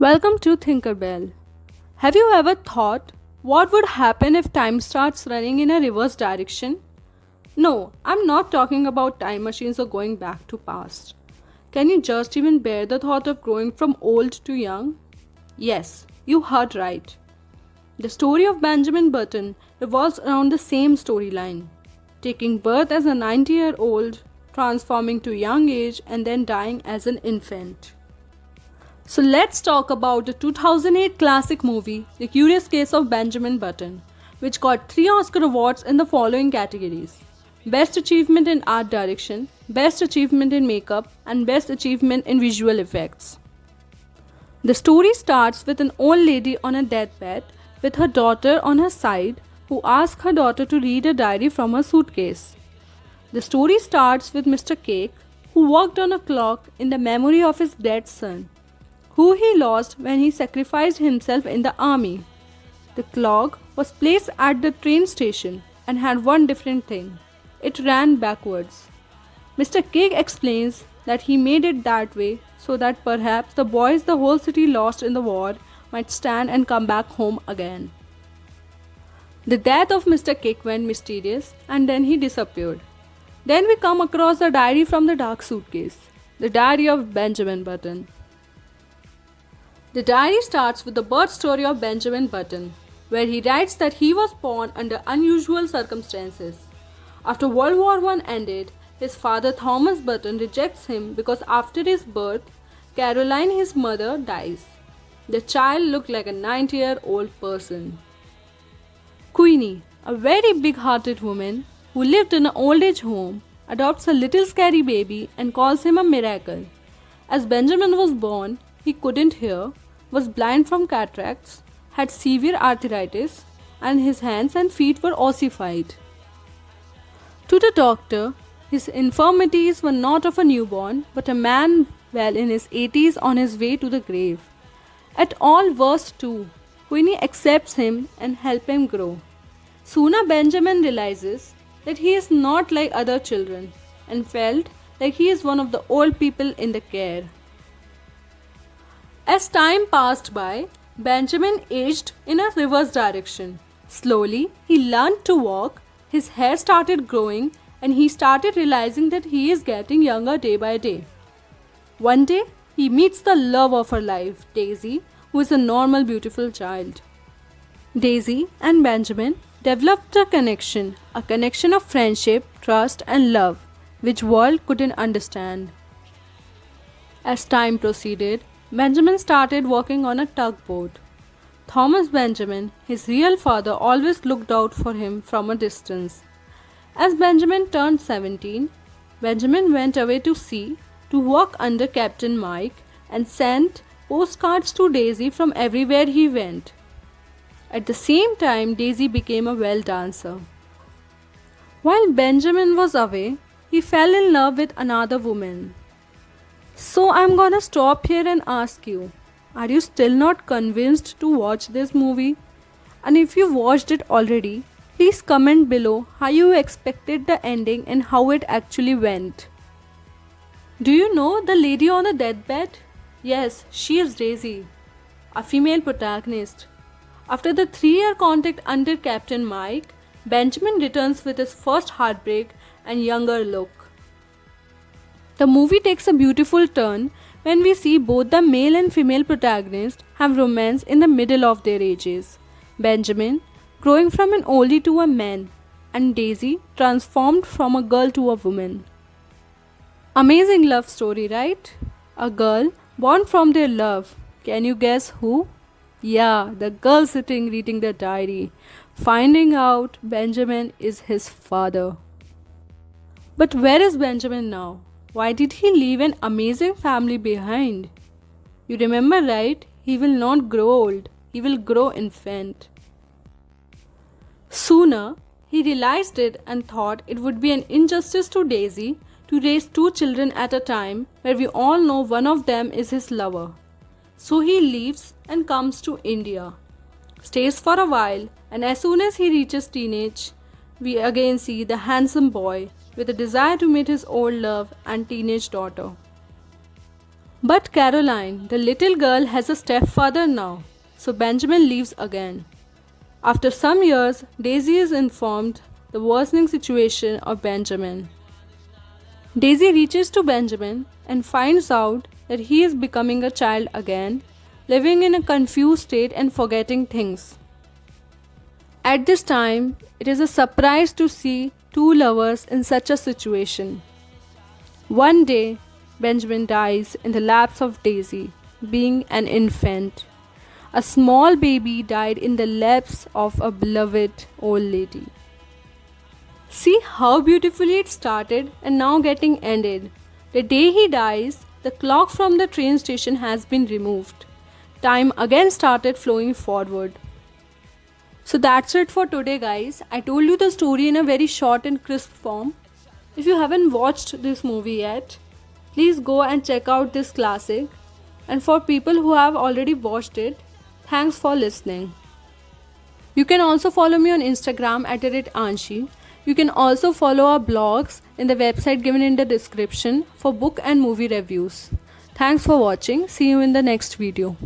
Welcome to Thinkerbell. Have you ever thought what would happen if time starts running in a reverse direction? No, I'm not talking about time machines or going back to past. Can you just even bear the thought of growing from old to young? Yes, you heard right. The story of Benjamin Button revolves around the same storyline. Taking birth as a 90-year-old, transforming to young age and then dying as an infant. So let's talk about the 2008 classic movie, The Curious Case of Benjamin Button, which got 3 Oscar awards in the following categories: Best Achievement in Art Direction, Best Achievement in Makeup, and Best Achievement in Visual Effects. The story starts with an old lady on a deathbed with her daughter on her side who asks her daughter to read a diary from her suitcase. The story starts with Mr. Cake, who worked on a clock in the memory of his dead son, who he lost when he sacrificed himself in the army. The clock was placed at the train station and had one different thing: it ran backwards. Mr. Cake explains that he made it that way so that perhaps the boys the whole city lost in the war might stand and come back home again. The death of Mr. Cake went mysterious and then he disappeared. Then we come across a diary from the dark suitcase, the diary of Benjamin Button. The diary starts with the birth story of Benjamin Button, where he writes that he was born under unusual circumstances. After World War I ended, his father Thomas Button rejects him because after his birth, Caroline, his mother, dies. The child looked like a 90-year-old person. Queenie, a very big-hearted woman who lived in an old-age home, adopts a little scary baby and calls him a miracle. As Benjamin was born, he couldn't hear, was blind from cataracts, had severe arthritis, and his hands and feet were ossified. To the doctor, his infirmities were not of a newborn, but a man well in his 80s on his way to the grave. At all worst too, Queenie accepts him and helps him grow. Sooner Benjamin realizes that he is not like other children and felt like he is one of the old people in the care. As time passed by, Benjamin aged in a reverse direction. Slowly, he learned to walk, his hair started growing, and he started realizing that he is getting younger day by day. One day, he meets the love of her life, Daisy, who is a normal, beautiful child. Daisy and Benjamin developed a connection of friendship, trust, and love, which world couldn't understand. As time proceeded, Benjamin started working on a tugboat. Thomas Benjamin, his real father, always looked out for him from a distance. As Benjamin turned 17, Benjamin went away to sea to work under Captain Mike and sent postcards to Daisy from everywhere he went. At the same time, Daisy became a well dancer. While Benjamin was away, he fell in love with another woman. So I'm gonna stop here and ask you, are you still not convinced to watch this movie? And if you watched it already, please comment below how you expected the ending and how it actually went. Do you know the lady on the deathbed? Yes, she is Daisy, a female protagonist. After the 3-year contact under Captain Mike, Benjamin returns with his first heartbreak and younger look. The movie takes a beautiful turn when we see both the male and female protagonists have romance in the middle of their ages. Benjamin growing from an oldie to a man, and Daisy transformed from a girl to a woman. Amazing love story, right? A girl born from their love. Can you guess who? Yeah, the girl sitting reading the diary, finding out Benjamin is his father. But where is Benjamin now? Why did he leave an amazing family behind? You remember, right? He will not grow old. He will grow infant. Sooner, he realized it and thought it would be an injustice to Daisy to raise 2 children at a time where we all know one of them is his lover. So he leaves and comes to India, stays for a while, and as soon as he reaches teenage, we again see the handsome boy with a desire to meet his old love and teenage daughter. But Caroline, the little girl, has a stepfather now, so Benjamin leaves again. After some years, Daisy is informed the worsening situation of Benjamin. Daisy reaches to Benjamin and finds out that he is becoming a child again, living in a confused state and forgetting things. At this time, it is a surprise to see two lovers in such a situation. One day, Benjamin dies in the laps of Daisy, being an infant. A small baby died in the laps of a beloved old lady. See how beautifully it started and now getting ended. The day he dies, the clock from the train station has been removed. Time again started flowing forward. So that's it for today, guys. I told you the story in a very short and crisp form. If you haven't watched this movie yet, please go and check out this classic. And for people who have already watched it, thanks for listening. You can also follow me on Instagram at @Anshi. You can also follow our blogs in the website given in the description for book and movie reviews. Thanks for watching. See you in the next video.